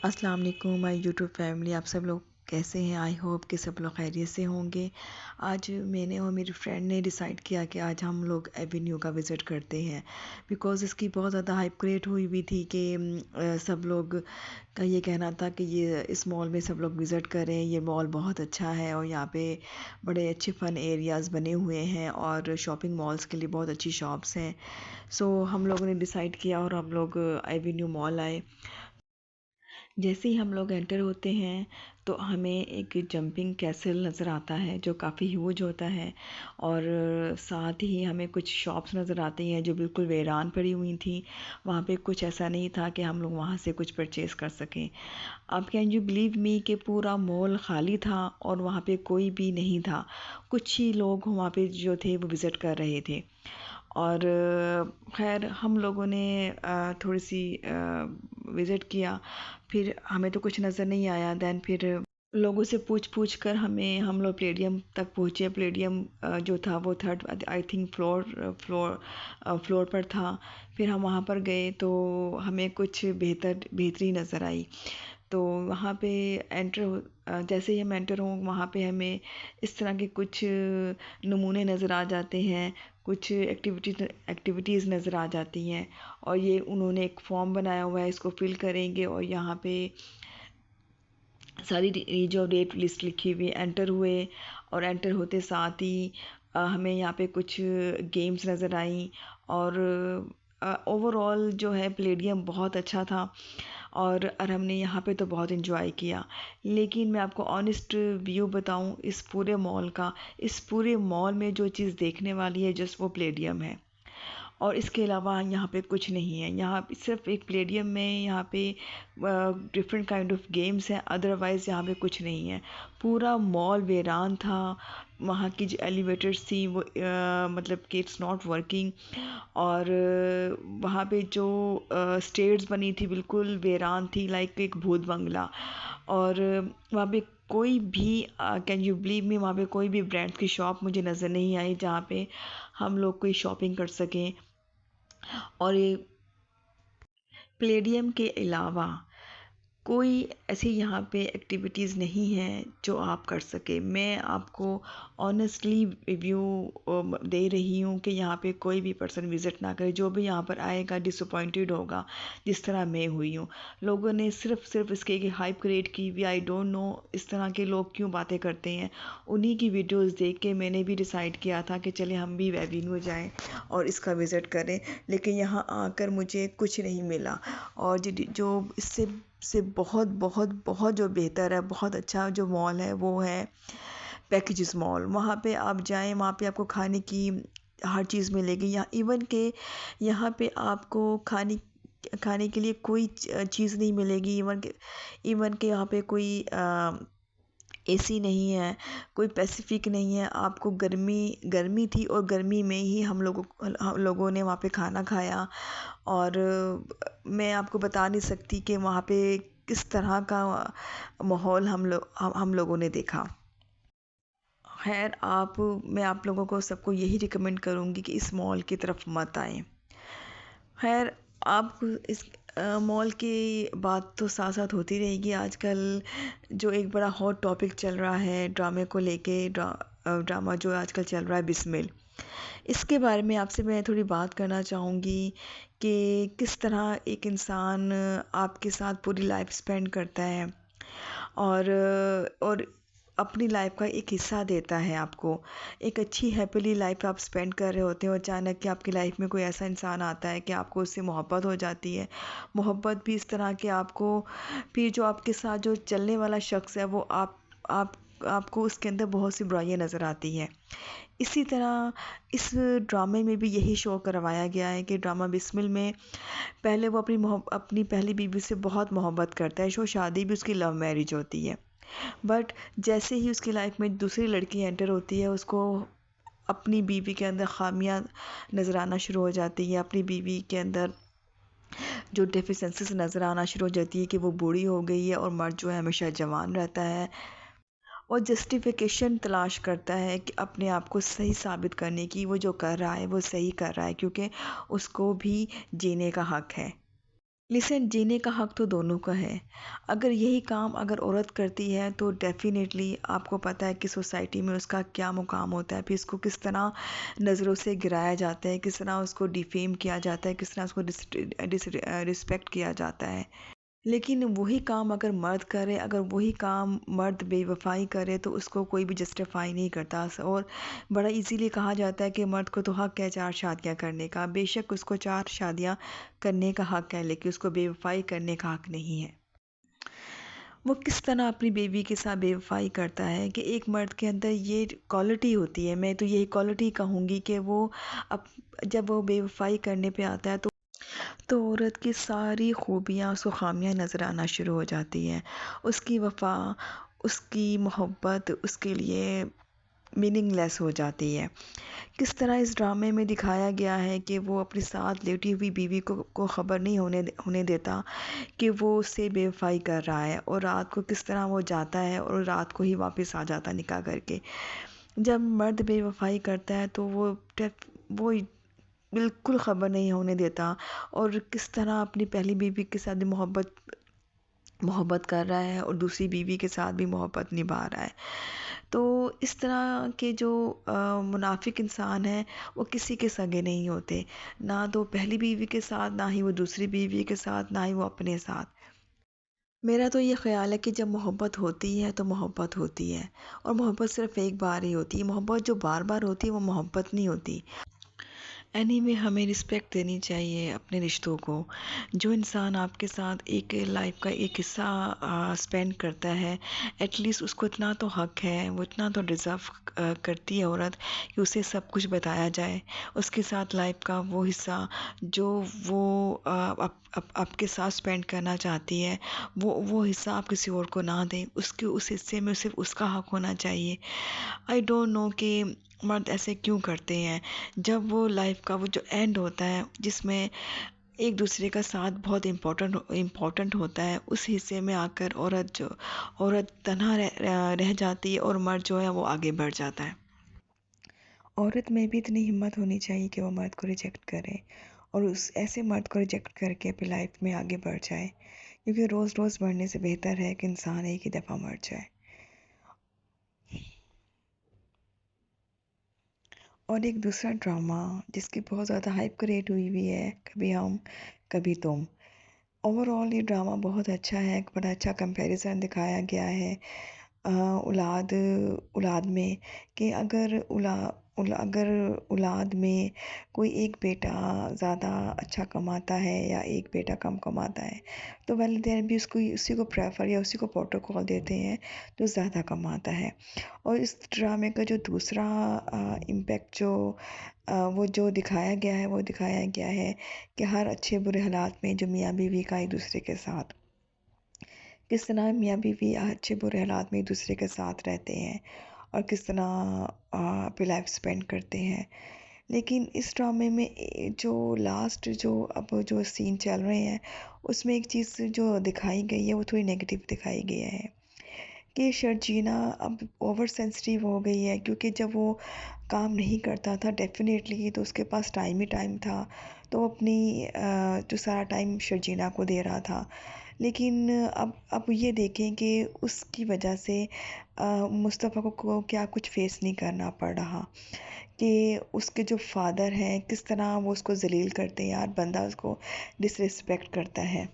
अस्सलाम वालेकुम my YouTube family. आप सब लोग कैसे हैं? आई होप कि सब लोग खैरियत से होंगे। आज मैंने और मेरी फ्रेंड ने डिसाइड किया कि आज हम लोग एवेन्यू का विज़िट करते हैं, बिकॉज़ इसकी बहुत ज़्यादा हाइप क्रिएट हुई हुई थी कि सब लोग का ये कहना था कि ये इस मॉल में सब लोग विज़िट करें, ये मॉल बहुत अच्छा है और यहाँ पे बड़े अच्छे फ़न एरियाज़ बने हुए हैं और शॉपिंग मॉल्स के लिए बहुत अच्छी शॉप्स हैं। सो हम लोगों ने डिसाइड किया और हम लोग एवेन्यू मॉल आए। जैसे ही हम लोग एंटर होते हैं तो हमें एक जंपिंग कैसल नज़र आता है जो काफ़ी ह्यूज होता है, और साथ ही हमें कुछ शॉप्स नज़र आती हैं जो बिल्कुल वीरान पड़ी हुई थी। वहाँ पे कुछ ऐसा नहीं था कि हम लोग वहाँ से कुछ परचेज़ कर सकें। आप कैन यू बिलीव मी कि पूरा मॉल खाली था और वहाँ पे कोई भी नहीं था। कुछ ही लोग वहाँ पे जो थे वो विज़िट कर रहे थे। और खैर हम लोगों ने थोड़ी सी विज़िट किया। फिर हमें तो कुछ नज़र नहीं आया। देन फिर लोगों से पूछ पूछ कर हम लोग प्लेडियम तक पहुँचे। प्लेडियम जो था वो थर्ड आई थिंक फ्लोर पर था। फिर हम वहाँ पर गए तो हमें कुछ बेहतरी नज़र आई। तो वहाँ पे जैसे ही हम एंटर हों वहाँ पे हमें इस तरह के कुछ नमूने नज़र आ जाते हैं, कुछ एक्टिविटीज़ नज़र आ जाती हैं। और ये उन्होंने एक फॉर्म बनाया हुआ है, इसको फिल करेंगे और यहाँ पे सारी ये जो रेट लिस्ट लिखी हुई एंटर हुए। और एंटर होते साथ ही हमें यहाँ पे कुछ गेम्स नज़र आई। और ओवरऑल जो है प्लेडियम बहुत अच्छा था और हमने यहाँ पे तो बहुत इन्जॉय किया। लेकिन मैं आपको ऑनेस्ट व्यू बताऊँ इस पूरे मॉल का, इस पूरे मॉल में जो चीज़ देखने वाली है जस्ट वो प्लेडियम है। और इसके अलावा यहाँ पे कुछ नहीं है। यहाँ सिर्फ एक प्लेडियम में यहाँ पे डिफरेंट काइंड ऑफ गेम्स हैं, अदरवाइज़ यहाँ पे कुछ नहीं है। पूरा मॉल वीरान था। वहाँ की जो एलिवेटर्स थी वो मतलब कि इट्स नॉट वर्किंग। और वहाँ पे जो स्टेयर्स बनी थी बिल्कुल वीरान थी, लाइक एक भूत बंगला। और वहाँ पे कोई भी कैन यू बिलीव मी, वहाँ पे कोई भी ब्रांड्स की शॉप मुझे नज़र नहीं आई जहाँ पे हम लोग कोई शॉपिंग कर सकें। और ये प्लेडियम के अलावा कोई ऐसी यहाँ पे एक्टिविटीज़ नहीं हैं जो आप कर सके। मैं आपको ऑनेस्टली रिव्यू दे रही हूँ कि यहाँ पे कोई भी पर्सन विज़िट ना करे। जो भी यहाँ पर आएगा डिसअपॉइंटेड होगा, जिस तरह मैं हुई हूँ। लोगों ने सिर्फ इसके की हाइप क्रिएट की हुई। आई डोंट नो इस तरह के लोग क्यों बातें करते हैं। उन्हीं की वीडियोस देख के मैंने भी डिसाइड किया था कि चले हम भी वेबिन्यू जाएं और इसका विज़िट करें। लेकिन यहाँ आकर मुझे कुछ नहीं मिला। और जो इससे बहुत बहुत बहुत जो बेहतर है, बहुत अच्छा जो मॉल है वो है पैकेजेस मॉल। वहाँ पे आप जाएं, वहाँ पे आपको खाने की हर चीज़ मिलेगी। यहाँ इवन के यहाँ पे आपको खाने के लिए कोई चीज़ नहीं मिलेगी। इवन के यहाँ पे कोई एसी नहीं है, कोई पैसिफिक नहीं है। आपको गर्मी गर्मी थी और गर्मी में ही हम लोगों ने वहाँ पे खाना खाया। और मैं आपको बता नहीं सकती कि वहाँ पे किस तरह का माहौल हम लोगों ने देखा। खैर मैं आप लोगों को सबको यही रिकमेंड करूँगी कि इस मॉल की तरफ मत आएं। खैर आप इस मॉल की बात तो साथ साथ होती रहेगी। आजकल जो एक बड़ा हॉट टॉपिक चल रहा है ड्रामे को लेके, ड्रामा जो आजकल चल रहा है बिस्मिल, इसके बारे में आपसे मैं थोड़ी बात करना चाहूँगी कि किस तरह एक इंसान आपके साथ पूरी लाइफ स्पेंड करता है और अपनी लाइफ का एक हिस्सा देता है आपको। एक अच्छी हैप्पीली लाइफ आप स्पेंड कर रहे होते हैं और अचानक कि आपकी लाइफ में कोई ऐसा इंसान आता है कि आपको उससे मोहब्बत हो जाती है। मोहब्बत भी इस तरह कि फिर जो आपके साथ जो चलने वाला शख्स है वो आप आपको उसके अंदर बहुत सी बुराइयां नज़र आती हैं। इसी तरह इस ड्रामे में भी यही शो करवाया गया है कि ड्रामा बिस्मिल में पहले वो अपनी पहली बीवी से बहुत मोहब्बत करता है। शो शादी भी उसकी लव मैरिज होती है। बट जैसे ही उसकी लाइफ में दूसरी लड़की एंटर होती है, उसको अपनी बीवी के अंदर खामियां नज़र आना शुरू हो जाती है। अपनी बीवी के अंदर जो डेफिशिएंसीज नज़र आना शुरू हो जाती है कि वो बूढ़ी हो गई है और मर्द जो है हमेशा जवान रहता है। और जस्टिफिकेशन तलाश करता है कि अपने आप को सही साबित करने की, वो जो कर रहा है वो सही कर रहा है क्योंकि उसको भी जीने का हक है। लिसन, जीने का हक तो दोनों का है। अगर यही काम अगर औरत करती है तो डेफ़िनेटली आपको पता है कि सोसाइटी में उसका क्या मुकाम होता है, फिर इसको किस तरह नज़रों से गिराया जाता है, किस तरह उसको डिफ़ेम किया जाता है, किस तरह उसको रिस्पेक्ट किया जाता है। लेकिन वही काम अगर मर्द करे, अगर वही काम मर्द बेवफ़ाई करे तो उसको कोई भी जस्टिफ़ाई नहीं करता। और बड़ा इज़ीली कहा जाता है कि मर्द को तो हक़ है 4 शादियाँ करने का। बेशक उसको 4 शादियाँ करने का हक़ है, लेकिन उसको बेवफ़ाई करने का हक़ नहीं है। वो किस तरह अपनी बीवी के साथ बेवफ़ाई करता है कि एक मर्द के अंदर ये क्वालिटी होती है, मैं तो यही क्वालिटी कहूँगी कि वो अप जब वो बेवफ़ाई करने पे आता है तो औरत की सारी खूबियाँ उसको ख़ामियाँ नज़र आना शुरू हो जाती हैं। उसकी वफ़ा, उसकी मोहब्बत उसके लिए मीनिंगलेस हो जाती है। किस तरह इस ड्रामे में दिखाया गया है कि वो अपनी साथ लेटी हुई बीवी को ख़बर नहीं होने देता कि वो उससे बेवफ़ाई कर रहा है, और रात को किस तरह वो जाता है और रात को ही वापस आ जाता निकाह करके। जब मर्द बेवफ़ाई करता है तो वो बिल्कुल ख़बर नहीं होने देता, और किस तरह अपनी पहली बीवी के साथ भी मोहब्बत मोहब्बत कर रहा है और दूसरी बीवी के साथ भी मोहब्बत निभा रहा है। तो इस तरह के जो मुनाफ़िक इंसान हैं वो किसी के सगे नहीं होते। ना तो पहली बीवी के साथ, ना ही वो दूसरी बीवी के साथ, ना ही वो अपने साथ। मेरा तो ये ख़्याल है कि जब मोहब्बत होती है तो मोहब्बत होती है, और मोहब्बत सिर्फ़ एक बार ही होती है। मोहब्बत जो बार-बार होती है वो मोहब्बत नहीं होती। एनीवे हमें रिस्पेक्ट देनी चाहिए अपने रिश्तों को। जो इंसान आपके साथ एक लाइफ का एक हिस्सा स्पेंड करता है, एटलीस्ट उसको इतना तो हक है, वो इतना तो डिज़र्व करती है औरत कि उसे सब कुछ बताया जाए। उसके साथ लाइफ का वो हिस्सा जो वो आपके साथ स्पेंड करना चाहती है, वो हिस्सा आप किसी और को ना दें। उसके उस हिस्से में सिर्फ उसका हक होना चाहिए। आई डोंट नो कि मर्द ऐसे क्यों करते हैं। जब वो लाइफ का वो जो एंड होता है जिसमें एक दूसरे का साथ बहुत इम्पोर्टेंट होता है, उस हिस्से में आकर औरत तन्हा रह जाती है, और मर्द जो है वो आगे बढ़ जाता है। औरत में भी इतनी हिम्मत होनी चाहिए कि वो मर्द को रिजेक्ट करे, और उस ऐसे मर्द को रिजेक्ट करके अपनी लाइफ में आगे बढ़ जाए, क्योंकि रोज़ रोज़ मरने से बेहतर है कि इंसान एक ही दफ़ा मर जाए। और एक दूसरा ड्रामा जिसकी बहुत ज़्यादा हाइप क्रिएट हुई है, कभी हम कभी तुम। ओवरऑल ये ड्रामा बहुत अच्छा है, एक बड़ा अच्छा कंपैरिजन दिखाया गया है औलाद औलाद में, कि अगर औलाद में कोई एक बेटा ज़्यादा अच्छा कमाता है या एक बेटा कम कमाता है, तो वाले देर भी उसको उसी को प्रेफर या उसी को प्रोटोकॉल देते हैं जो ज़्यादा कमाता है। और इस ड्रामे का जो दूसरा इम्पैक्ट वो जो दिखाया गया है, वो दिखाया गया है कि हर अच्छे बुरे हालात में जो मियाँ बीवी का एक दूसरे के साथ, किस तरह मियाँ बीवी अच्छे बुरे हालात में एक दूसरे के साथ रहते हैं, और किस तरह अपनी लाइफ स्पेंड करते हैं। लेकिन इस ड्रामे में जो लास्ट जो अब जो सीन चल रहे हैं, उसमें एक चीज़ जो दिखाई गई है वो थोड़ी नेगेटिव दिखाई गई है, कि शर्जीना अब ओवर सेंसिटिव हो गई है, क्योंकि जब वो काम नहीं करता था डेफ़िनेटली तो उसके पास टाइम ही टाइम था, तो वो अपनी जो सारा टाइम शर्जीना को दे रहा था। लेकिन अब ये देखें कि उसकी वजह से मुस्तफ़ा को क्या कुछ फेस नहीं करना पड़ रहा, कि उसके जो फादर हैं किस तरह वो उसको ज़लील करते हैं, यार बंदा उसको डिसरिस्पेक्ट करता है।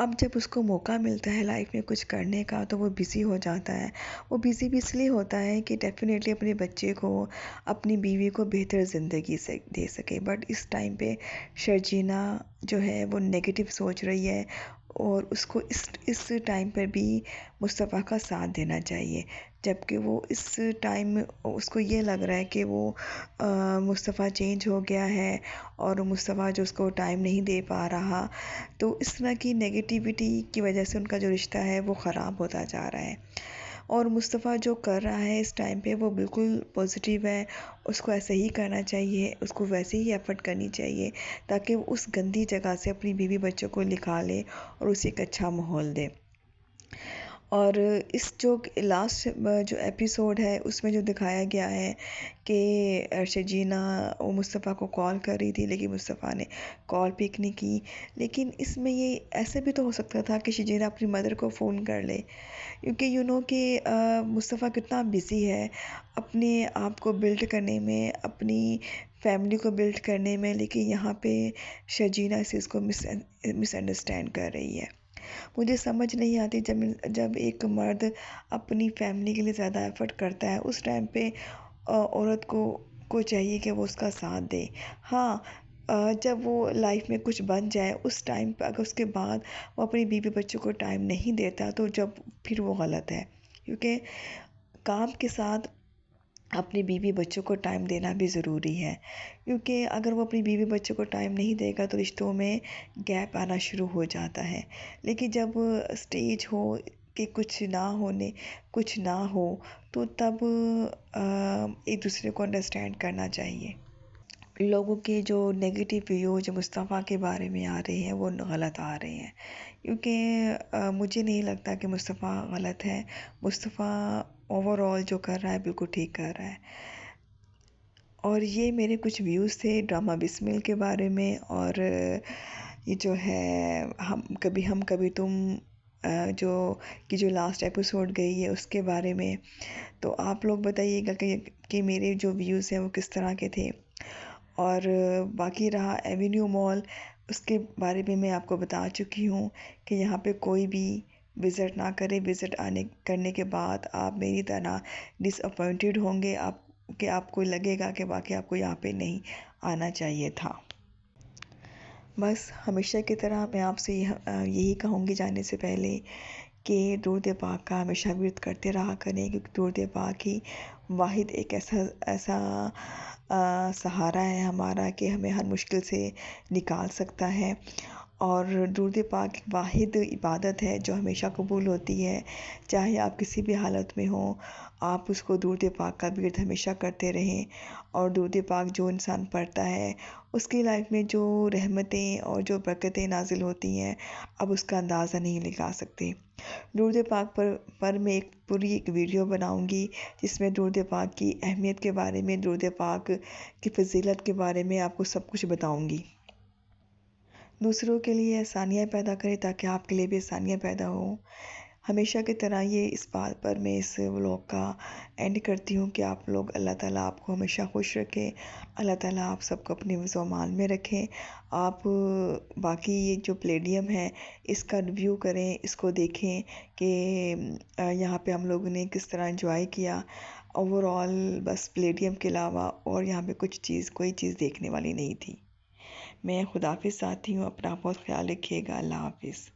अब जब उसको मौका मिलता है लाइफ में कुछ करने का तो वो बिज़ी हो जाता है। वो बिज़ी भी इसलिए होता है कि डेफ़िनेटली अपने बच्चे को, अपनी बीवी को बेहतर ज़िंदगी से दे सके। बट इस टाइम पे शर्जीना जो है वो नेगेटिव सोच रही है, और उसको इस टाइम पर भी मुस्तफ़ा का साथ देना चाहिए। जबकि वो इस टाइम उसको ये लग रहा है कि वो मुस्तफ़ा चेंज हो गया है, और मुस्तफ़ा जो उसको टाइम नहीं दे पा रहा, तो इस तरह की नेगेटिविटी की वजह से उनका जो रिश्ता है वो ख़राब होता जा रहा है। और मुस्तफ़ा जो कर रहा है इस टाइम पे वो बिल्कुल पॉजिटिव है, उसको ऐसे ही करना चाहिए, उसको वैसे ही एफ़र्ट करनी चाहिए, ताकि वो उस गंदी जगह से अपनी बीवी बच्चों को निकाले और उसे एक अच्छा माहौल दे। और इस जो लास्ट जो एपिसोड है उसमें जो दिखाया गया है कि शजीना वो मुस्तफ़ा को कॉल कर रही थी, लेकिन मुस्तफ़ा ने कॉल पिक नहीं की। लेकिन इसमें ये ऐसे भी तो हो सकता था कि शजीना अपनी मदर को फ़ोन कर ले, क्योंकि यू नो कि मुस्तफ़ा कितना बिज़ी है अपने आप को बिल्ड करने में, अपनी फैमिली को बिल्ड करने में, लेकिन यहाँ पे शजीना इस चीज़ को मिसअंडरस्टैंड कर रही है। मुझे समझ नहीं आती, जब जब एक मर्द अपनी फैमिली के लिए ज़्यादा एफ़र्ट करता है उस टाइम पे औरत को चाहिए कि वो उसका साथ दे। हाँ, जब वो लाइफ में कुछ बन जाए उस टाइम पे अगर उसके बाद वो अपनी बीवी बच्चों को टाइम नहीं देता तो जब फिर वो गलत है, क्योंकि काम के साथ अपनी बीवी बच्चों को टाइम देना भी ज़रूरी है। क्योंकि अगर वो अपनी बीवी बच्चों को टाइम नहीं देगा तो रिश्तों में गैप आना शुरू हो जाता है। लेकिन जब स्टेज हो कि कुछ ना हो तो तब एक दूसरे को अंडरस्टैंड करना चाहिए। लोगों के जो नेगेटिव व्यू जो मुस्तफ़ा के बारे में आ रहे हैं वो गलत आ रहे हैं, क्योंकि मुझे नहीं लगता कि मुस्तफ़ा गलत है। मुस्तफ़ा ओवरऑल जो कर रहा है बिल्कुल ठीक कर रहा है। और ये मेरे कुछ व्यूज़ थे ड्रामा बिस्मिल के बारे में। और ये जो है हम कभी तुम जो लास्ट एपिसोड गई है उसके बारे में। तो आप लोग बताइएगा कि मेरे जो व्यूज़ हैं वो किस तरह के थे। और बाकी रहा एवेन्यू मॉल, उसके बारे में मैं आपको बता चुकी हूँ कि यहाँ पे कोई भी विज़िट ना करे। विज़िट करने के बाद आप मेरी तरह डिसअपॉइंटेड होंगे, आपको लगेगा कि वाकई आपको यहाँ पे नहीं आना चाहिए था। बस हमेशा की तरह मैं आपसे यही कहूँगी जाने से पहले कि दुरूद पाक का हमेशा विर्द करते रहा करें, क्योंकि दुरूद पाक ही वाहिद एक ऐसा सहारा है हमारा कि हमें हर मुश्किल से निकाल सकता है। और दुरूद पाक एक वाहिद इबादत है जो हमेशा कबूल होती है। चाहे आप किसी भी हालत में हो, आप उसको दुरूद पाक का विर्द हमेशा करते रहें। और दुरूद पाक जो इंसान पढ़ता है उसकी लाइफ में जो रहमतें और जो बरकतें नाजिल होती हैं, अब उसका अंदाज़ा नहीं लगा सकते। दुरूद पाक पर मैं एक वीडियो बनाऊंगी जिसमें दुरूद पाक की अहमियत के बारे में, दुरूद पाक की फजीलत के बारे में आपको सब कुछ बताऊंगी। दूसरों के लिए आसानियाँ पैदा करें ताकि आपके लिए भी आसानियाँ पैदा हो। हमेशा की तरह ये इस बात पर मैं इस व्लॉग का एंड करती हूँ कि आप लोग, अल्लाह ताला आपको हमेशा खुश रखे, अल्लाह ताला आप सबको अपने ज़मान में रखें। आप बाकी ये जो प्लेडियम है इसका रिव्यू करें, इसको देखें कि यहाँ पे हम लोगों ने किस तरह एंजॉय किया। ओवरऑल बस प्लेडियम के अलावा और यहाँ पे कोई चीज़ देखने वाली नहीं थी। मैं खुदाफिज़ चाहती हूँ, अपना बहुत ख्याल रखिएगा। अल्लाह हाफिज़।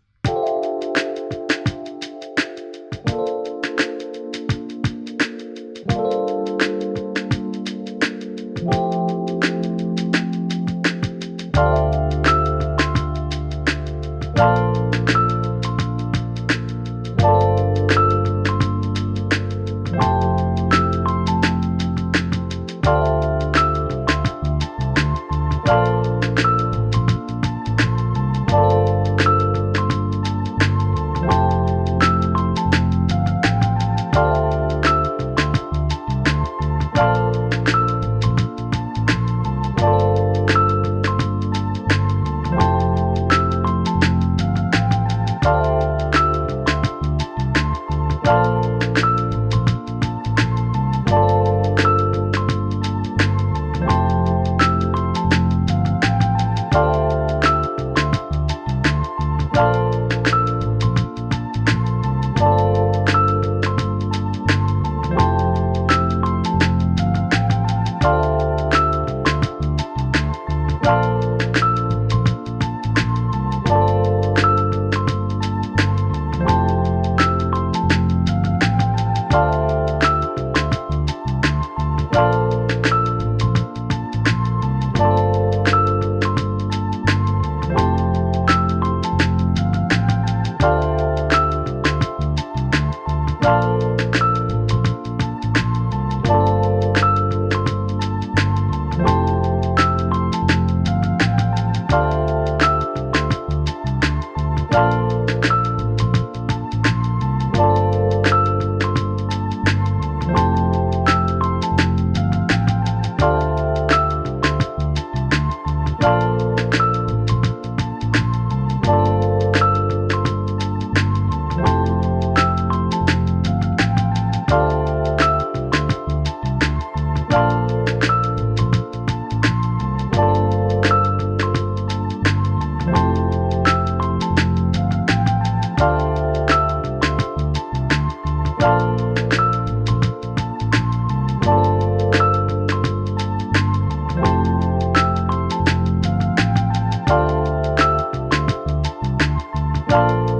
you